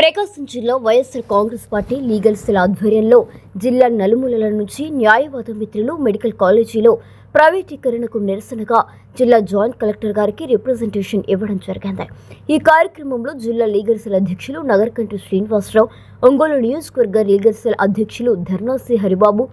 ప్రకాశం జిల్లా YSR Congress party legal cell ఆధ్వర్యంలో జిల్లా నలుమూలల నుంచి న్యాయవాద మిత్రులు మెడికల్ కాలేజీలో ప్రైవేటీకరణకు నిరసనగా జిల్లా జాయింట్ కలెక్టర్ గారికి రిప్రజెంటేషన్ ఇవ్వడం జరిగింది. ఈ కార్యక్రమంలో జిల్లా లీగల్ సెల్ అధ్యక్షులు నగరకంటి శ్రీనివాసరావు, ఒంగోలు నియోజకవర్గ లీగల్ సెల్ అధ్యక్షులు ధర్నాసి హరిబాబు,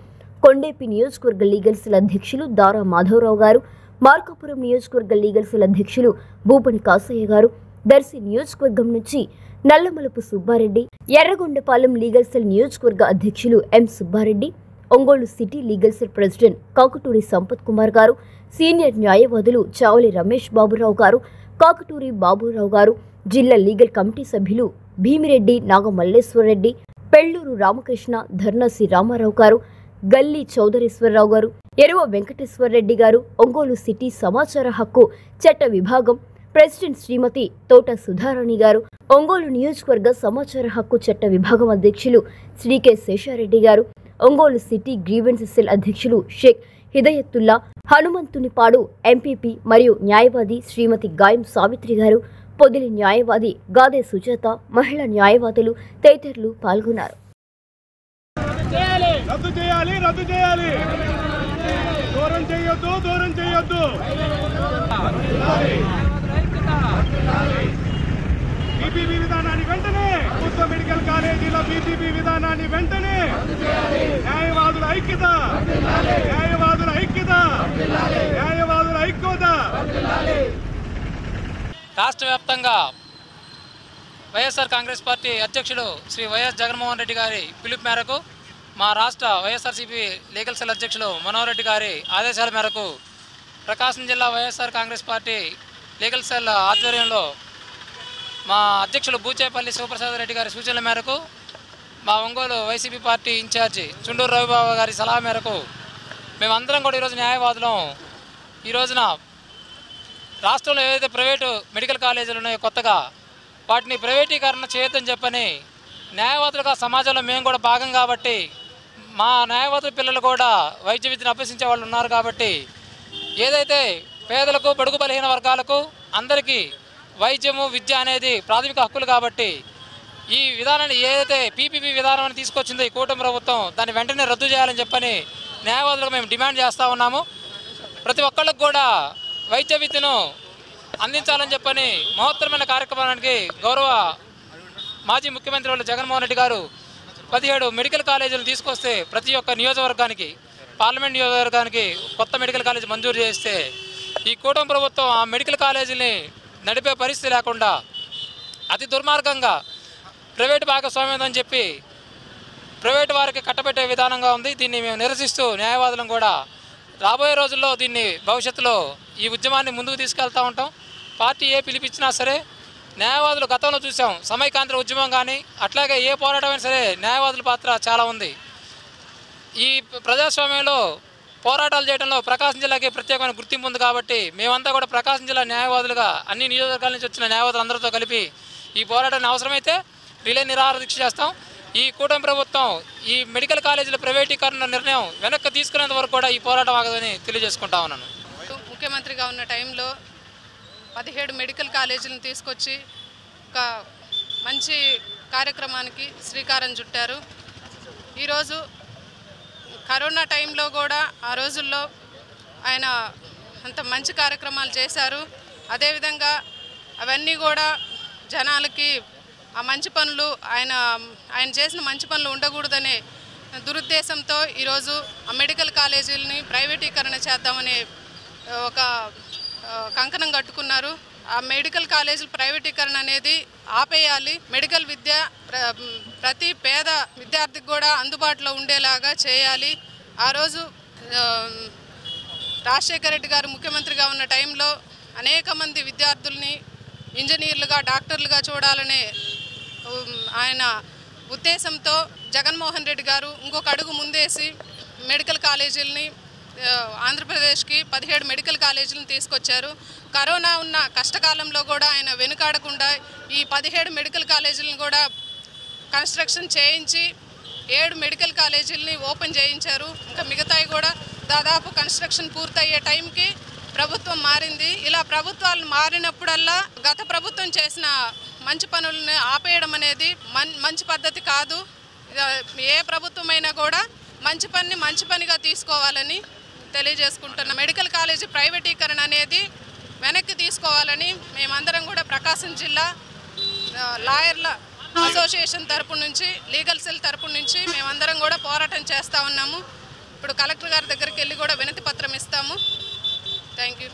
కొండేపి నియోజకవర్గ లీగల్ సెల్ అధ్యక్షులు దారా మాధవరావు గారు, మార్కాపురం నియోజకవర్గ లీగల్ సెల్ అధ్యక్షులు భూపని కాసయ్య గారు, దర్శి నియోజకవర్గం నుంచి నల్లమలపు సుబ్బారెడ్డి, ఎర్రగొండపాలెం లీగల్ సెల్ నియోజకవర్గ అధ్యక్షులు M Subbareddy, Ongole city legal cell president Kakuturi Sampath Kumar garu, senior న్యాయవాదులు చావలి రమేష్ బాబురావు గారు, కాకుటూరి బాబురావు గారు, జిల్లా లీగల్ కమిటీ సభ్యులు భీమిరెడ్డి నాగమల్లేశ్వరరెడ్డి, పెళ్లూరు రామకృష్ణ, ధర్నాసి రామారావు గారు, గల్లీ చౌదరేశ్వరరావు గారు, ఎరువ వెంకటేశ్వరరెడ్డి గారు, ఒంగోలు సిటీ సమాచార హక్కు చట్ట విభాగం ప్రెసిడెంట్ శ్రీమతి తోట సుధారాణి గారు, ఒంగోలు నియోజకవర్గ సమాచార హక్కు చట్ట విభాగం అధ్యక్షులు శ్రీ కె శేషారెడ్డి గారు, ఒంగోలు సిటీ గ్రీవెన్స్ సెల్ అధ్యక్షులు షేక్ హిదయత్తుల్లా, హనుమంతునిపాడు ఎంపీపీ మరియు న్యాయవాది శ్రీమతి గాయం సావిత్రి గారు, పొదిలి న్యాయవాది గాదే సుజాత, మహిళా న్యాయవాదులు తదితరులు పాల్గొన్నారు. బీపీపీ విధానాన్ని వెంటనే ప్రభుత్వ మెడికల్ కాలేజీల బీపీపీ విధానాన్ని వెంటనే న్యాయవాదుల ఐక్యత, న్యాయవాదుల ఐక్యత, న్యాయవాదుల ఐక్యత. రాష్ట్ర వ్యాప్తంగా వైఎస్ఆర్ కాంగ్రెస్ పార్టీ అధ్యక్షుడు శ్రీ వైఎస్ జగన్మోహన్ రెడ్డి గారి పిలుపు మేరకు మా రాష్ట్ర వైఎస్ఆర్సీపీ లీగల్ సెల్ అధ్యక్షులు మనోహర్ రెడ్డి గారి ఆదేశాల మేరకు ప్రకాశం జిల్లా YSR Congress party legal cell ఆధ్వర్యంలో మా అధ్యక్షులు బూచేపల్లి శివప్రసాద్ రెడ్డి గారి సూచనల మేరకు, మా ఒంగోలు వైసీపీ పార్టీ ఇన్ఛార్జి చుండూరు రవిబాబు గారి సలహా మేరకు మేమందరం కూడా ఈరోజు న్యాయవాదులం ఈ రోజున రాష్ట్రంలో ఏదైతే ప్రైవేటు మెడికల్ కాలేజీలు ఉన్నాయో కొత్తగా వాటిని ప్రైవేటీకరణ చేయొద్దని చెప్పని న్యాయవాదులుగా సమాజంలో మేము కూడా భాగం కాబట్టి మా న్యాయవాదుల పిల్లలు కూడా వైద్య విద్యను అభ్యసించే వాళ్ళు ఉన్నారు కాబట్టి ఏదైతే పేదలకు బడుగు బలహీన వర్గాలకు అందరికీ వైద్యము విద్య అనేది ప్రాథమిక హక్కులు కాబట్టి ఈ విధానాన్ని ఏదైతే పీపీపీ విధానాన్ని తీసుకొచ్చిందో ఈ కూటమి ప్రభుత్వం దాన్ని వెంటనే రద్దు చేయాలని చెప్పని న్యాయవాదులకు మేము డిమాండ్ చేస్తూ ఉన్నాము. ప్రతి ఒక్కళ్ళకు కూడా వైద్య విద్యను అందించాలని చెప్పని మహత్తరమైన కార్యక్రమానికి గౌరవ మాజీ ముఖ్యమంత్రి వాళ్ళు జగన్మోహన్ రెడ్డి గారు 17 మెడికల్ కాలేజీలు తీసుకొస్తే ప్రతి ఒక్క నియోజకవర్గానికి, పార్లమెంట్ నియోజకవర్గానికి కొత్త మెడికల్ కాలేజీ మంజూరు చేస్తే ఈ కూటమి ప్రభుత్వం ఆ మెడికల్ కాలేజీని నడిపే పరిస్థితి లేకుండా అతి దుర్మార్గంగా ప్రైవేటు భాగస్వామ్యం అని చెప్పి ప్రైవేటు వారికి కట్టబెట్టే విధానంగా ఉంది. దీన్ని మేము నిరసిస్తూ న్యాయవాదులను కూడా రాబోయే రోజుల్లో దీన్ని భవిష్యత్తులో ఈ ఉద్యమాన్ని ముందుకు తీసుకెళ్తూ ఉంటాం. పార్టీ ఏ పిలిపించినా సరే న్యాయవాదులు గతంలో చూసాం, సమైకాంధ్ర ఉద్యమం కానీ అట్లాగే ఏ పోరాటమైనా సరే న్యాయవాదుల పాత్ర చాలా ఉంది. ఈ ప్రజాస్వామ్యంలో పోరాటాలు చేయడంలో ప్రకాశం జిల్లాకి ప్రత్యేకమైన గుర్తింపు ఉంది కాబట్టి మేమంతా కూడా ప్రకాశం జిల్లా న్యాయవాదులుగా అన్ని నియోజకవర్గాల నుంచి వచ్చిన న్యాయవాదులు అందరితో కలిపి ఈ పోరాటాన్ని అవసరమైతే రిలే నిరాహార దీక్ష చేస్తాం. ఈ కూటమి ప్రభుత్వం ఈ మెడికల్ కాలేజీల ప్రైవేటీకరణ నిర్ణయం వెనక్కి తీసుకునేంత వరకు కూడా ఈ పోరాటం ఆగదని తెలియజేసుకుంటా ఉన్నాను. ముఖ్యమంత్రిగా ఉన్న టైంలో 17 మెడికల్ కాలేజీలను తీసుకొచ్చి ఒక మంచి కార్యక్రమానికి శ్రీకారం చుట్టారు. ఈరోజు కరోనా టైంలో కూడా ఆ రోజుల్లో ఆయన అంత మంచి కార్యక్రమాలు చేశారు. అదేవిధంగా అవన్నీ కూడా జనాలకి ఆ మంచి పనులు ఆయన చేసిన మంచి పనులు ఉండకూడదనే దురుద్దేశంతో ఈరోజు ఆ మెడికల్ కాలేజీలని ప్రైవేటీకరణ చేద్దామనే ఒక కంకణం కట్టుకున్నారు. ఆ మెడికల్ కాలేజీల ప్రైవేటీకరణ అనేది ఆపేయాలి. మెడికల్ విద్య ప్రతి పేద విద్యార్థికి కూడా అందుబాటులో ఉండేలాగా చేయాలి. ఆ రోజు రాజశేఖర రెడ్డి గారు ముఖ్యమంత్రిగా ఉన్న టైంలో అనేక మంది విద్యార్థుల్ని ఇంజనీర్లుగా, డాక్టర్లుగా చూడాలనే ఆయన ఉద్దేశంతో జగన్మోహన్ రెడ్డి గారు ఇంకొక అడుగు ముందేసి మెడికల్ కాలేజీలని ఆంధ్రప్రదేశ్కి 17 మెడికల్ కాలేజీలను తీసుకొచ్చారు. కరోనా ఉన్న కష్టకాలంలో కూడా ఆయన వెనుకాడకుండా ఈ 17 మెడికల్ కాలేజీలను కూడా కన్స్ట్రక్షన్ చేయించి 7 మెడికల్ కాలేజీలని ఓపెన్ చేయించారు. ఇంకా మిగతాయి కూడా దాదాపు కన్స్ట్రక్షన్ పూర్తయ్యే టైంకి ప్రభుత్వం మారింది. ఇలా ప్రభుత్వాలు మారినప్పుడల్లా గత ప్రభుత్వం చేసిన మంచి పనులను ఆపేయడం అనేది మంచి పద్ధతి కాదు. ఏ ప్రభుత్వమైనా కూడా మంచి పనిగా తీసుకోవాలని తెలియజేసుకుంటున్నాం. మెడికల్ కాలేజీ ప్రైవేటీకరణ అనేది వెనక్కి తీసుకోవాలని మేమందరం కూడా ప్రకాశం జిల్లా లాయర్ల అసోసియేషన్ తరపు నుంచి, లీగల్ సెల్ తరపు నుంచి మేమందరం కూడా పోరాటం చేస్తూ ఉన్నాము. ఇప్పుడు కలెక్టర్ గారి దగ్గరికి వెళ్ళి కూడా వినతి పత్రం ఇస్తాము. Thank you.